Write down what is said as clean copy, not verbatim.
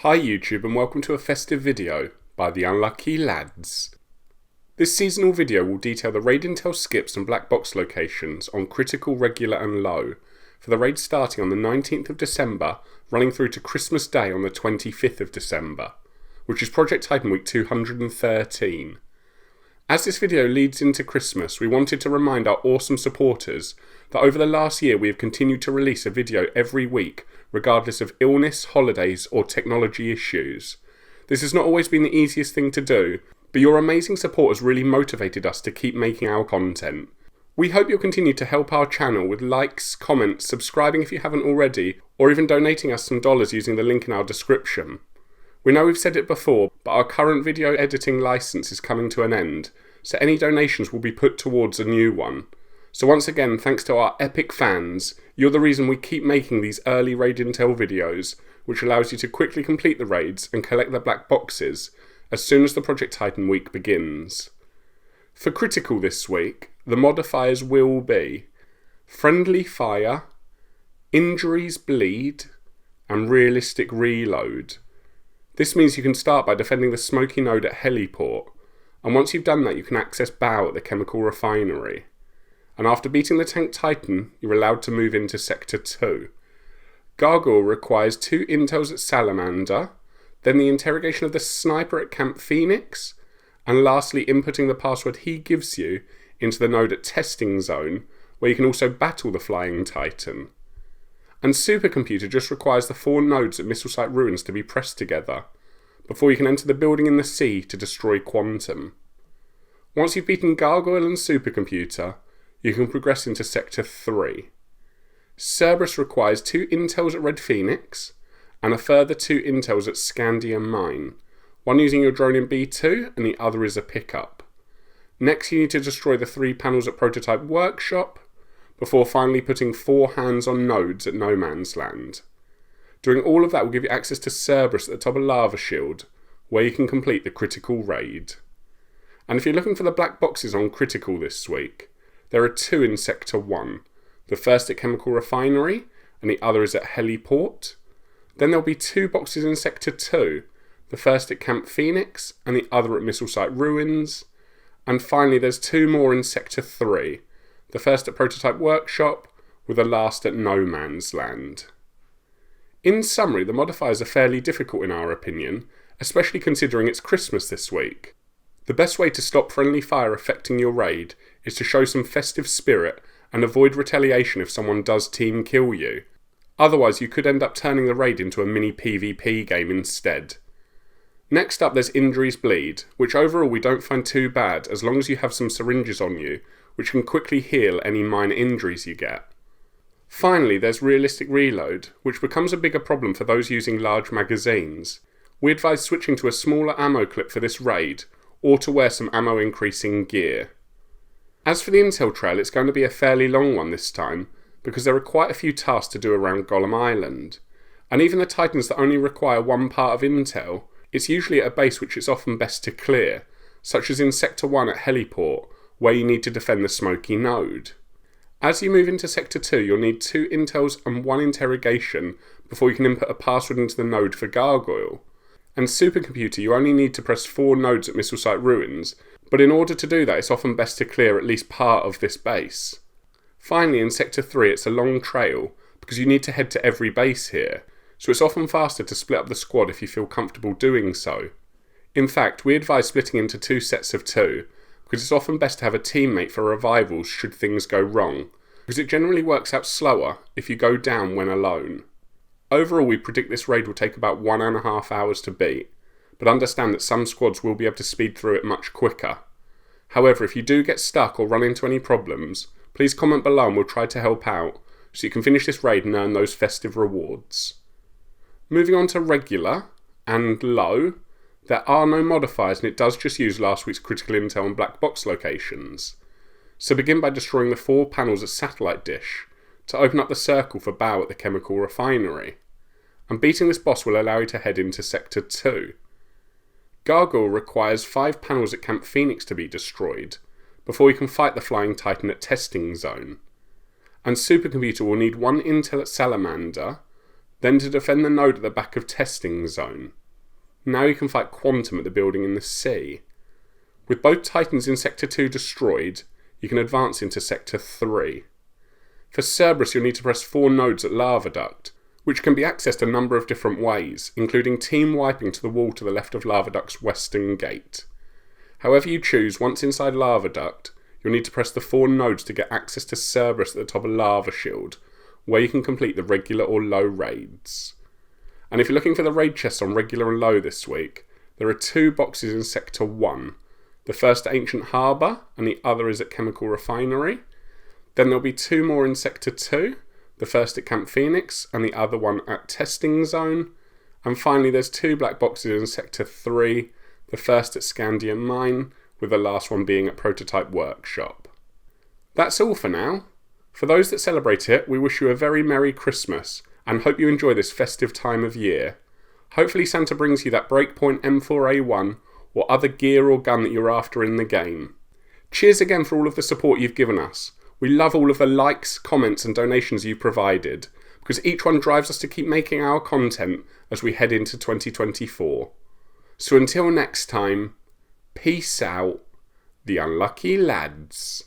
Hi YouTube and welcome to a festive video by the Unlucky Lads. This seasonal video will detail the raid intel skips and black box locations on critical, regular and low for the raid starting on the 19th of December running through to Christmas Day on the 25th of December, which is Project Titan Week 213. As this video leads into Christmas, we wanted to remind our awesome supporters that over the last year we have continued to release a video every week regardless of illness, holidays or technology issues. This has not always been the easiest thing to do, but your amazing support has really motivated us to keep making our content. We hope you'll continue to help our channel with likes, comments, subscribing if you haven't already, or even donating us some dollars using the link in our description. We know we've said it before, but our current video editing license is coming to an end, so any donations will be put towards a new one. So once again, thanks to our epic fans, you're the reason we keep making these early raid intel videos, which allows you to quickly complete the raids and collect the black boxes as soon as the Project Titan week begins. For critical this week, the modifiers will be friendly fire, injuries bleed, and realistic reload. This means you can start by defending the smoky node at Heliport, and once you've done that you can access Baal at the chemical refinery. And after beating the tank Titan, you're allowed to move into Sector 2. Gargoyle requires 2 intels at Salamander, then the interrogation of the sniper at Camp Phoenix, and lastly inputting the password he gives you into the node at Testing Zone, where you can also battle the flying Titan. And Supercomputer just requires the 4 nodes at Missile Site Ruins to be pressed together, before you can enter the building in the sea to destroy Quantum. Once you've beaten Gargoyle and Supercomputer, you can progress into Sector 3. Cerberus requires 2 intels at Red Phoenix, and a further 2 intels at Scandium Mine, one using your drone in B2 and the other is a pickup. Next you need to destroy the 3 panels at Prototype Workshop, before finally putting 4 hands-on nodes at No Man's Land. Doing all of that will give you access to Cerberus at the top of Lava Shield, where you can complete the critical raid. And if you're looking for the black boxes on critical this week, there are 2 in Sector 1, the first at Chemical Refinery and the other is at Heliport. Then there'll be 2 boxes in Sector 2, the first at Camp Phoenix and the other at Missile Site Ruins. And finally there's 2 more in Sector 3, the first at Prototype Workshop with the last at No Man's Land. In summary, the modifiers are fairly difficult in our opinion, especially considering it's Christmas this week. The best way to stop friendly fire affecting your raid is to show some festive spirit and avoid retaliation if someone does team kill you. Otherwise you could end up turning the raid into a mini PvP game instead. Next up there's injuries bleed, which overall we don't find too bad as long as you have some syringes on you, which can quickly heal any minor injuries you get. Finally there's realistic reload, which becomes a bigger problem for those using large magazines. We advise switching to a smaller ammo clip for this raid, or to wear some ammo increasing gear. As for the intel trail, it's going to be a fairly long one this time, because there are quite a few tasks to do around Golem Island. And even the Titans that only require one part of intel, it's usually at a base which it's often best to clear, such as in Sector 1 at Heliport, where you need to defend the smoky node. As you move into Sector 2, you'll need 2 intels and 1 interrogation before you can input a password into the node for Gargoyle. And Supercomputer, you only need to press 4 nodes at Missile Site Ruins, but in order to do that it's often best to clear at least part of this base. Finally in Sector 3 it's a long trail, because you need to head to every base here, so it's often faster to split up the squad if you feel comfortable doing so. In fact, we advise splitting into 2 sets of 2, because it's often best to have a teammate for revivals should things go wrong, because it generally works out slower if you go down when alone. Overall we predict this raid will take about 1.5 hours to beat, but understand that some squads will be able to speed through it much quicker. However, if you do get stuck or run into any problems, please comment below and we'll try to help out, so you can finish this raid and earn those festive rewards. Moving on to regular and low, there are no modifiers and it does just use last week's critical intel and black box locations. So begin by destroying the 4 panels at Satellite Dish, to open up the circle for Baal at the chemical refinery. And beating this boss will allow you to head into Sector 2. Gargoyle requires 5 panels at Camp Phoenix to be destroyed, before you can fight the flying Titan at Testing Zone. And Supercomputer will need 1 intel at Salamander, then to defend the node at the back of testing zone. Now you can fight Quantum at the building in the sea. With both Titans in Sector 2 destroyed, you can advance into Sector 3. For Cerberus, you'll need to press 4 nodes at Lava Duct, which can be accessed a number of different ways, including team wiping to the wall to the left of Lava Duct's western gate. However you choose, once inside Lava Duct, you'll need to press the 4 nodes to get access to Cerberus at the top of Lava Shield, where you can complete the regular or low raids. And if you're looking for the raid chests on regular and low this week, there are 2 boxes in Sector 1. The first at Ancient Harbour, and the other is at Chemical Refinery. Then there'll be 2 more in Sector 2, the first at Camp Phoenix, and the other one at Testing Zone. And finally there's 2 black boxes in Sector 3, the first at Scandium Mine, with the last one being at Prototype Workshop. That's all for now. For those that celebrate it, we wish you a very Merry Christmas, and hope you enjoy this festive time of year. Hopefully Santa brings you that Breakpoint M4A1, or other gear or gun that you're after in the game. Cheers again for all of the support you've given us. We love all of the likes, comments and donations you've provided, because each one drives us to keep making our content as we head into 2024. So until next time, peace out, the unlucky lads.